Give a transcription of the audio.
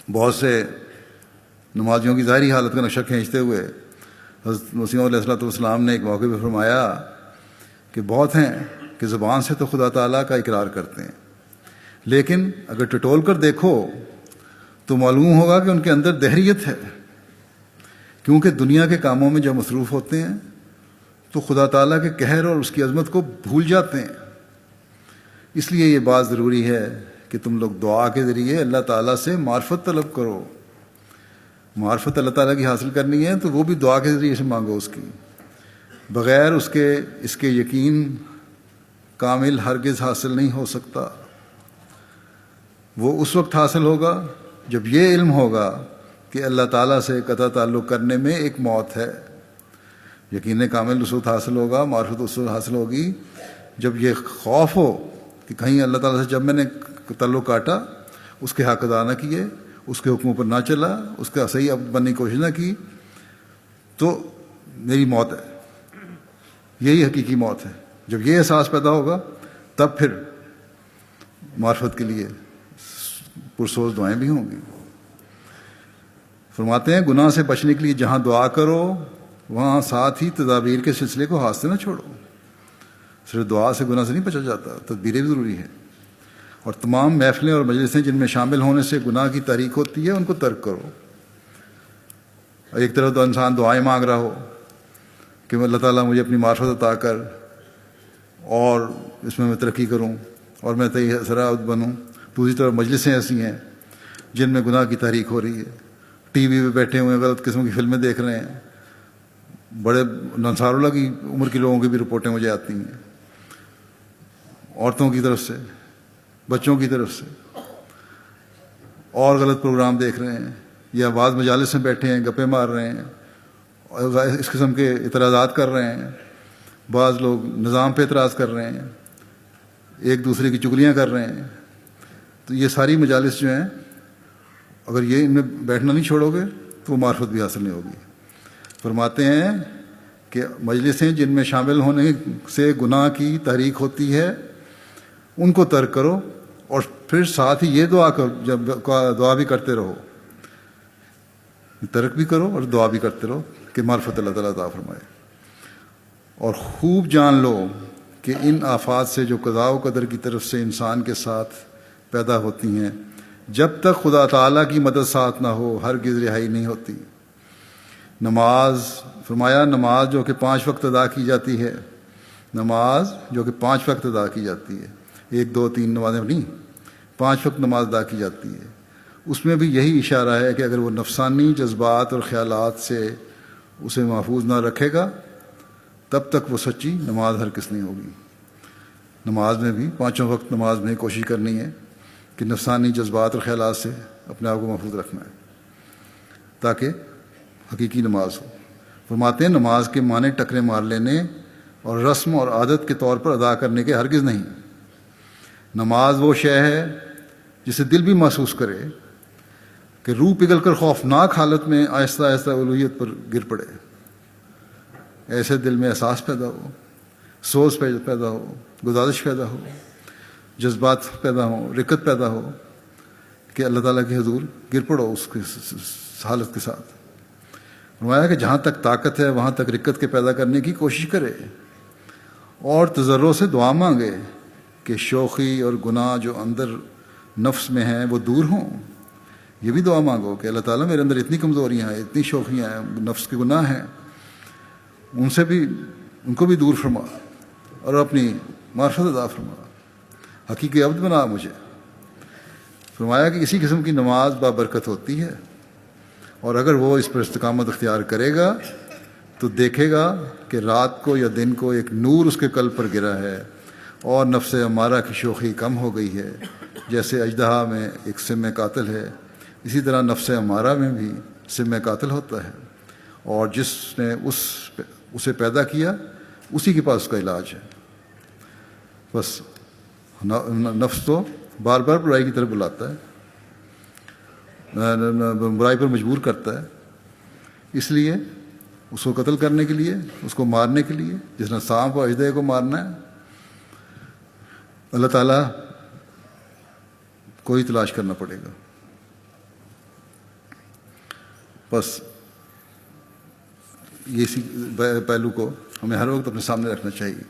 بہت سے نمازیوں کی ظاہری حالت کا نقشہ کھینچتے ہوئے حضرت مسیح علیہ الصلوۃ والسلام نے ایک موقع پہ فرمایا کہ بہت ہیں کہ زبان سے تو خدا تعالیٰ کا اقرار کرتے ہیں، لیکن اگر ٹٹول کر دیکھو تو معلوم ہوگا کہ ان کے اندر دہریت ہے، کیونکہ دنیا کے کاموں میں جب مصروف ہوتے ہیں تو خدا تعالیٰ کے قہر اور اس کی عظمت کو بھول جاتے ہیں۔ اس لیے یہ بات ضروری ہے کہ تم لوگ دعا کے ذریعے اللہ تعالیٰ سے معرفت طلب کرو۔ معرفت اللہ تعالیٰ کی حاصل کرنی ہے تو وہ بھی دعا کے ذریعے سے مانگو اس کی، بغیر اس کے یقین کامل ہرگز حاصل نہیں ہو سکتا۔ وہ اس وقت حاصل ہوگا جب یہ علم ہوگا کہ اللہ تعالیٰ سے قطع تعلق کرنے میں ایک موت ہے۔ یقین کامل اس وقت حاصل ہوگا، معرفت اس وقت حاصل ہوگی جب یہ خوف ہو کہ کہیں اللہ تعالیٰ سے جب میں نے تعلق کاٹا، اس کے حق ادا نہ کیے، اس کے حکموں پر نہ چلا، اس کا صحیح عبد بننے کی کوشش نہ کی، تو میری موت ہے۔ یہی حقیقی موت ہے۔ جب یہ احساس پیدا ہوگا تب پھر معرفت کے لیے پرسوز دعائیں بھی ہوں گی۔ فرماتے ہیں گناہ سے بچنے کے لیے جہاں دعا کرو وہاں ساتھ ہی تدابیر کے سلسلے کو ہاتھ سے نہ چھوڑو۔ صرف دعا سے گناہ سے نہیں بچا جاتا، تدبیریں بھی ضروری ہیں۔ اور تمام محفلیں اور مجلسیں جن میں شامل ہونے سے گناہ کی تحریک ہوتی ہے ان کو ترک کرو۔ ایک طرف تو انسان دعائیں مانگ رہا ہو کہ اللہ تعالیٰ مجھے اپنی معرفت عطا کر اور اس میں ترقی کروں اور میں تیری ذرا عبد بنوں، دوسری طرف مجلسیں ایسی ہیں جن میں گناہ کی تحریک ہو رہی ہے، ٹی وی پہ بیٹھے ہوئے غلط قسم کی فلمیں دیکھ رہے ہیں، بڑے انصار اللہ کی عمر کے لوگوں کی بھی رپورٹیں مجھے آتی ہیں، عورتوں کی طرف سے، بچوں کی طرف سے، اور غلط پروگرام دیکھ رہے ہیں، یا بعض مجالس میں بیٹھے ہیں گپے مار رہے ہیں اور اس قسم کے اعتراضات کر رہے ہیں، بعض لوگ نظام پہ اعتراض کر رہے ہیں، ایک دوسرے کی چگلیاں کر رہے ہیں۔ تو یہ ساری مجالس جو ہیں اگر یہ ان میں بیٹھنا نہیں چھوڑو گے تو وہ معرفت بھی حاصل نہیں ہوگی۔ فرماتے ہیں کہ مجلسیں جن میں شامل ہونے سے گناہ کی تحریک ہوتی ہے ان کو ترک کرو، اور پھر ساتھ ہی یہ دعا بھی کرتے رہو، ترک بھی کرو اور دعا بھی کرتے رہو کہ معرفت اللہ تعالیٰ عطا فرمائے۔ اور خوب جان لو کہ ان آفات سے جو قضاء و قدر کی طرف سے انسان کے ساتھ پیدا ہوتی ہیں، جب تک خدا تعالیٰ کی مدد ساتھ نہ ہو ہرگز رہائی نہیں ہوتی۔ نماز، فرمایا نماز جو کہ 5 وقت ادا کی جاتی ہے، نماز جو کہ 5 وقت ادا کی جاتی ہے، 1 2 3 نمازیں نہیں، 5 وقت نماز ادا کی جاتی ہے، اس میں بھی یہی اشارہ ہے کہ اگر وہ نفسانی جذبات اور خیالات سے اسے محفوظ نہ رکھے گا تب تک وہ سچی نماز ہرگز نہیں ہوگی۔ نماز میں بھی 5 وقت نماز میں کوشش کرنی ہے کہ نفسانی جذبات اور خیالات سے اپنے آپ کو محفوظ رکھنا ہے تاکہ حقیقی نماز ہو۔ فرماتے ہیں نماز کے معنی ٹکرے مار لینے اور رسم اور عادت کے طور پر ادا کرنے کے ہرگز نہیں۔ نماز وہ شے ہے جسے دل بھی محسوس کرے کہ روح پگھل کر خوفناک حالت میں آہستہ آہستہ الوہیت پر گر پڑے، ایسے دل میں احساس پیدا ہو، سوز پیدا ہو، گزارش پیدا ہو، جذبات پیدا ہوں، رکت پیدا ہو کہ اللہ تعالیٰ کے حضور گر پڑو اس حالت کے ساتھ۔ فرمایا کہ جہاں تک طاقت ہے وہاں تک رکت کے پیدا کرنے کی کوشش کرے اور تضرع سے دعا مانگے کہ شوخی اور گناہ جو اندر نفس میں ہیں وہ دور ہوں۔ یہ بھی دعا مانگو کہ اللہ تعالیٰ میرے اندر اتنی کمزوریاں ہیں، اتنی شوخیاں ہیں، نفس کے گناہ ہیں، ان کو بھی دور فرما اور اپنی معرفت عطا فرما، حقیقی عبد بنا مجھے۔ فرمایا کہ اسی قسم کی نماز بابرکت ہوتی ہے، اور اگر وہ اس پر استقامت اختیار کرے گا تو دیکھے گا کہ رات کو یا دن کو ایک نور اس کے قلب پر گرا ہے اور نفس امارہ کی شوخی کم ہو گئی ہے۔ جیسے اژدہا میں ایک سم قاتل ہے، اسی طرح نفس امارہ میں بھی سم قاتل ہوتا ہے، اور جس نے اسے پیدا کیا اسی کے پاس اس کا علاج ہے۔ بس نفس تو بار بار برائی کی طرف بلاتا ہے، برائی پر مجبور کرتا ہے، اس لیے اس کو قتل کرنے کے لیے، اس کو مارنے کے لیے، جس نے سانپ اور اژدہے کو مارنا ہے، اللہ تعالیٰ کو ہی تلاش کرنا پڑے گا۔ بس یہ اسی پہلو کو ہمیں ہر وقت اپنے سامنے رکھنا چاہیے.